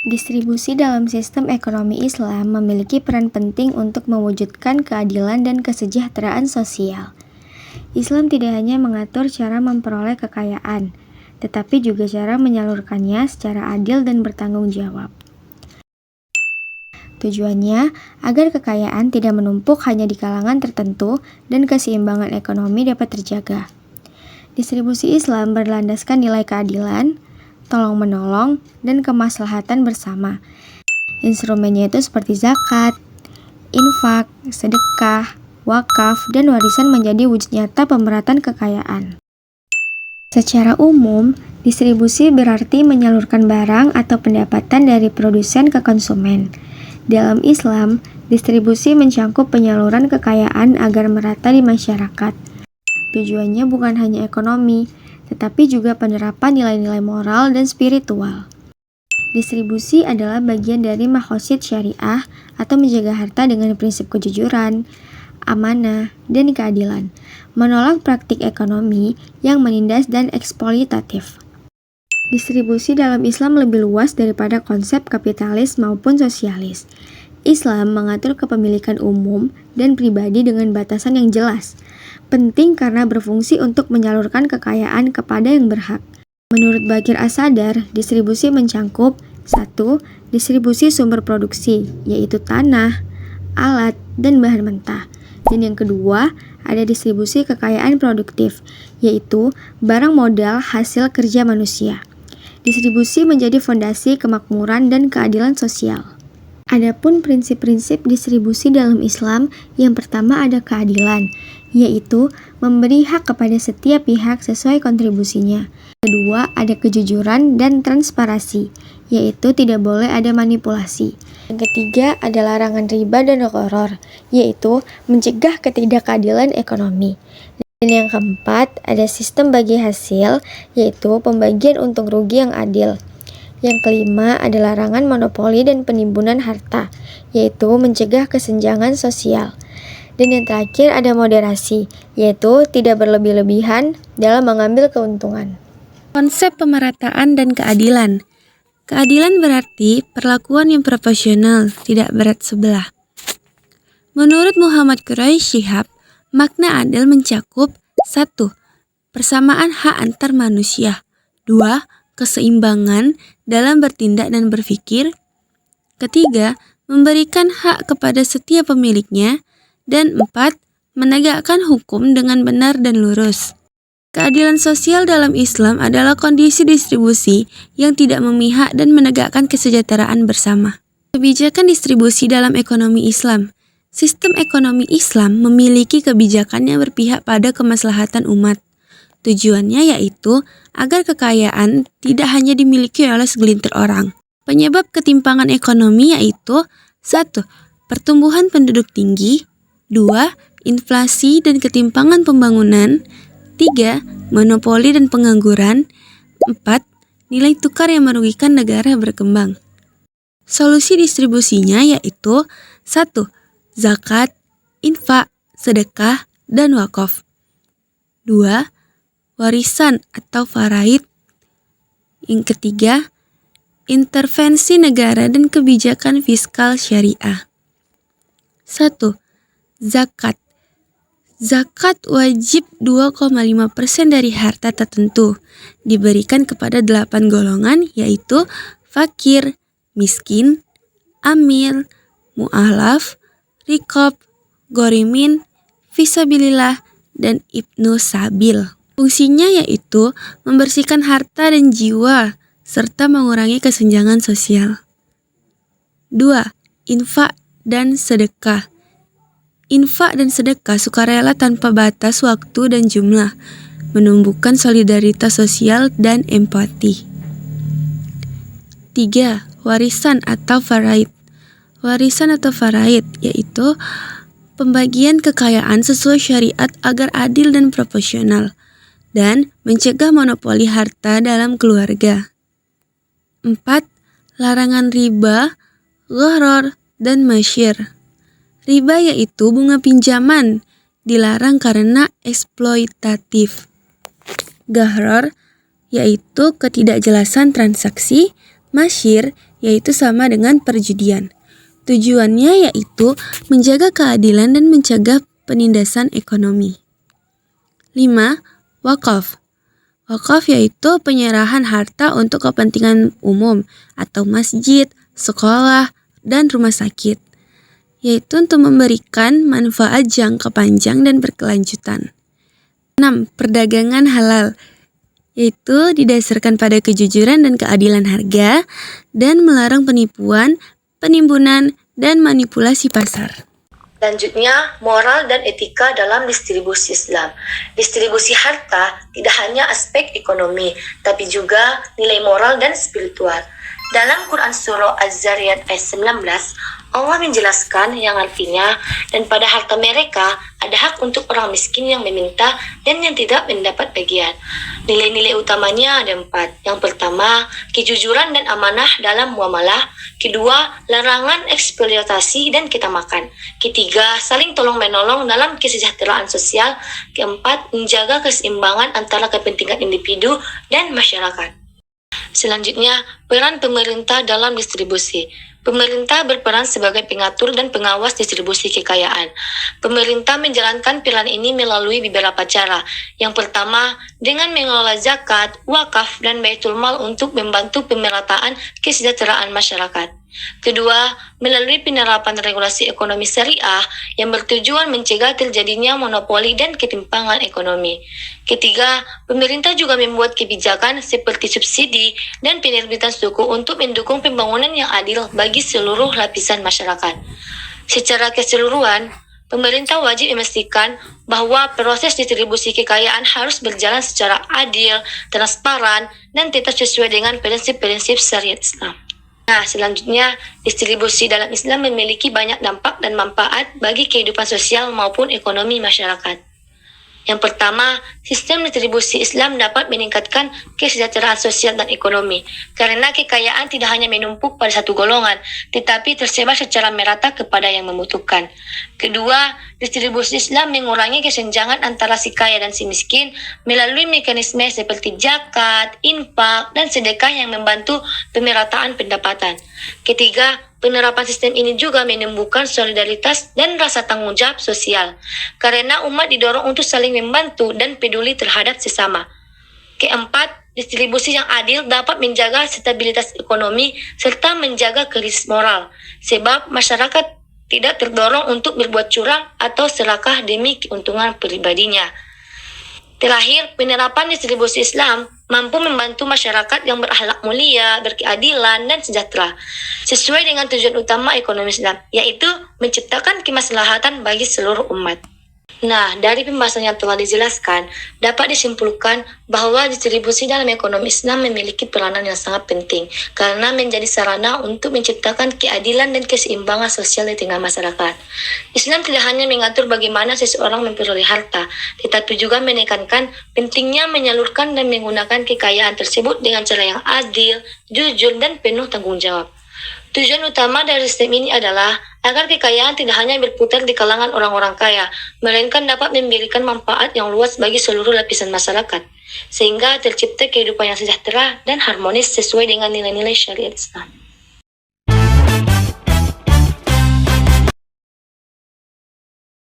Distribusi dalam sistem ekonomi Islam memiliki peran penting untuk mewujudkan keadilan dan kesejahteraan sosial. Islam tidak hanya mengatur cara memperoleh kekayaan, tetapi juga cara menyalurkannya secara adil dan bertanggung jawab. Tujuannya agar kekayaan tidak menumpuk hanya di kalangan tertentu dan keseimbangan ekonomi dapat terjaga. Distribusi Islam berlandaskan nilai keadilan, tolong-menolong, dan kemaslahatan bersama. Instrumennya itu seperti zakat, infak, sedekah, wakaf, dan warisan menjadi wujud nyata pemerataan kekayaan. Secara umum, distribusi berarti menyalurkan barang atau pendapatan dari produsen ke konsumen. Dalam Islam, distribusi mencakup penyaluran kekayaan agar merata di masyarakat. Tujuannya bukan hanya ekonomi, tetapi juga penerapan nilai-nilai moral dan spiritual. Distribusi adalah bagian dari maqasid syariah atau menjaga harta dengan prinsip kejujuran, amanah, dan keadilan, menolak praktik ekonomi yang menindas dan eksploitatif. Distribusi dalam Islam lebih luas daripada konsep kapitalis maupun sosialis. Islam mengatur kepemilikan umum dan pribadi dengan batasan yang jelas. Penting karena berfungsi untuk menyalurkan kekayaan kepada yang berhak. Menurut Bakir As-Sadar, distribusi mencakup 1. Distribusi sumber produksi, yaitu tanah, alat, dan bahan mentah. Dan yang kedua, ada distribusi kekayaan produktif, yaitu barang modal hasil kerja manusia. Distribusi menjadi fondasi kemakmuran dan keadilan sosial. Adapun prinsip-prinsip distribusi dalam Islam, yang pertama ada keadilan, yaitu memberi hak kepada setiap pihak sesuai kontribusinya. Kedua, ada kejujuran dan transparansi, yaitu tidak boleh ada manipulasi. Yang ketiga, ada larangan riba dan gharar, yaitu mencegah ketidakadilan ekonomi. Dan yang keempat, ada sistem bagi hasil, yaitu pembagian untung rugi yang adil. Yang kelima, ada larangan monopoli dan penimbunan harta, yaitu mencegah kesenjangan sosial. Dan yang terakhir, ada moderasi, yaitu tidak berlebih-lebihan dalam mengambil keuntungan. Konsep pemerataan dan keadilan. Keadilan berarti perlakuan yang proporsional, tidak berat sebelah. Menurut Muhammad Quraish Shihab, makna adil mencakup 1. Persamaan hak antar manusia. 2. Keseimbangan dalam bertindak dan berpikir. Ketiga, memberikan hak kepada setiap pemiliknya. Dan 4. Menegakkan hukum dengan benar dan lurus. Keadilan sosial dalam Islam adalah kondisi distribusi yang tidak memihak dan menegakkan kesejahteraan bersama. Kebijakan distribusi dalam ekonomi Islam. Sistem ekonomi Islam memiliki kebijakan yang berpihak pada kemaslahatan umat. Tujuannya yaitu agar kekayaan tidak hanya dimiliki oleh segelintir orang. Penyebab ketimpangan ekonomi yaitu 1. Pertumbuhan penduduk tinggi. 2. Inflasi dan ketimpangan pembangunan. 3. Monopoli dan pengangguran. 4. Nilai tukar yang merugikan negara berkembang. Solusi distribusinya yaitu 1. Zakat, infak, sedekah, dan wakaf. 2. Warisan atau faraid. Yang ketiga, intervensi negara dan kebijakan fiskal syariah. 1. Zakat. Zakat wajib 2,5% dari harta tertentu diberikan kepada 8 golongan yaitu fakir, miskin, amil, mu'alaf, riqab, gorimin, fisabilillah, dan ibnu sabil. Fungsinya yaitu membersihkan harta dan jiwa serta mengurangi kesenjangan sosial. 2. Infak dan sedekah. Infak dan sedekah sukarela tanpa batas waktu dan jumlah, menumbuhkan solidaritas sosial dan empati. 3. Warisan atau faraid. Warisan atau faraid yaitu pembagian kekayaan sesuai syariat agar adil dan proporsional, dan mencegah monopoli harta dalam keluarga. 4. Larangan riba, gharar, dan masyir. Riba yaitu bunga pinjaman, dilarang karena eksploitatif. Gharar yaitu ketidakjelasan transaksi, masyir yaitu sama dengan perjudian. Tujuannya yaitu menjaga keadilan dan mencegah penindasan ekonomi. 5. Wakaf. Wakaf yaitu penyerahan harta untuk kepentingan umum atau masjid, sekolah, dan rumah sakit, yaitu untuk memberikan manfaat jangka panjang dan berkelanjutan. 6. Perdagangan halal, yaitu didasarkan pada kejujuran dan keadilan harga dan melarang penipuan, penimbunan, dan manipulasi pasar. Selanjutnya, moral dan etika dalam distribusi Islam. Distribusi harta tidak hanya aspek ekonomi, tapi juga nilai moral dan spiritual. Dalam Quran Surah Az-Zariyat ayat 19, Allah menjelaskan yang artinya, dan pada harta mereka ada hak untuk orang miskin yang meminta dan yang tidak mendapat bagian. Nilai-nilai utamanya ada 4. Yang pertama, kejujuran dan amanah dalam muamalah. Kedua, larangan eksploitasi dan kita makan. Ketiga, saling tolong-menolong dalam kesejahteraan sosial. Keempat, menjaga keseimbangan antara kepentingan individu dan masyarakat. Selanjutnya, peran pemerintah dalam distribusi. Pemerintah berperan sebagai pengatur dan pengawas distribusi kekayaan. Pemerintah menjalankan peran ini melalui beberapa cara. Yang pertama, dengan mengelola zakat, wakaf, dan baitul mal untuk membantu pemerataan kesejahteraan masyarakat. Kedua, melalui penerapan regulasi ekonomi syariah yang bertujuan mencegah terjadinya monopoli dan ketimpangan ekonomi. Ketiga, pemerintah juga membuat kebijakan seperti subsidi dan penerbitan suku untuk mendukung pembangunan yang adil bagi seluruh lapisan masyarakat. Secara keseluruhan, pemerintah wajib memastikan bahwa proses distribusi kekayaan harus berjalan secara adil, transparan, dan tetap sesuai dengan prinsip-prinsip syariat Islam. Nah, selanjutnya, distribusi dalam Islam memiliki banyak dampak dan manfaat bagi kehidupan sosial maupun ekonomi masyarakat. Yang pertama, sistem distribusi Islam dapat meningkatkan kesejahteraan sosial dan ekonomi, karena kekayaan tidak hanya menumpuk pada satu golongan, tetapi tersebar secara merata kepada yang membutuhkan. Kedua, distribusi Islam mengurangi kesenjangan antara si kaya dan si miskin melalui mekanisme seperti zakat, infak, dan sedekah yang membantu pemerataan pendapatan. Ketiga, penerapan sistem ini juga menumbuhkan solidaritas dan rasa tanggung jawab sosial, karena umat didorong untuk saling membantu dan peduli terhadap sesama. Keempat, distribusi yang adil dapat menjaga stabilitas ekonomi serta menjaga krisis moral, sebab masyarakat tidak terdorong untuk berbuat curang atau serakah demi keuntungan pribadinya. Terakhir, penerapan distribusi Islam mampu membantu masyarakat yang berakhlak mulia, berkeadilan, dan sejahtera, sesuai dengan tujuan utama ekonomi Islam, yaitu menciptakan kemaslahatan bagi seluruh umat. Nah, dari pembahasan yang telah dijelaskan, dapat disimpulkan bahwa distribusi dalam ekonomi Islam memiliki peranan yang sangat penting, karena menjadi sarana untuk menciptakan keadilan dan keseimbangan sosial di tengah masyarakat. Islam tidak hanya mengatur bagaimana seseorang memperoleh harta, tetapi juga menekankan pentingnya menyalurkan dan menggunakan kekayaan tersebut dengan cara yang adil, jujur, dan penuh tanggung jawab. Tujuan utama dari sistem ini adalah agar kekayaan tidak hanya berputar di kalangan orang-orang kaya, melainkan dapat memberikan manfaat yang luas bagi seluruh lapisan masyarakat, sehingga tercipta kehidupan yang sejahtera dan harmonis sesuai dengan nilai-nilai syariat Islam.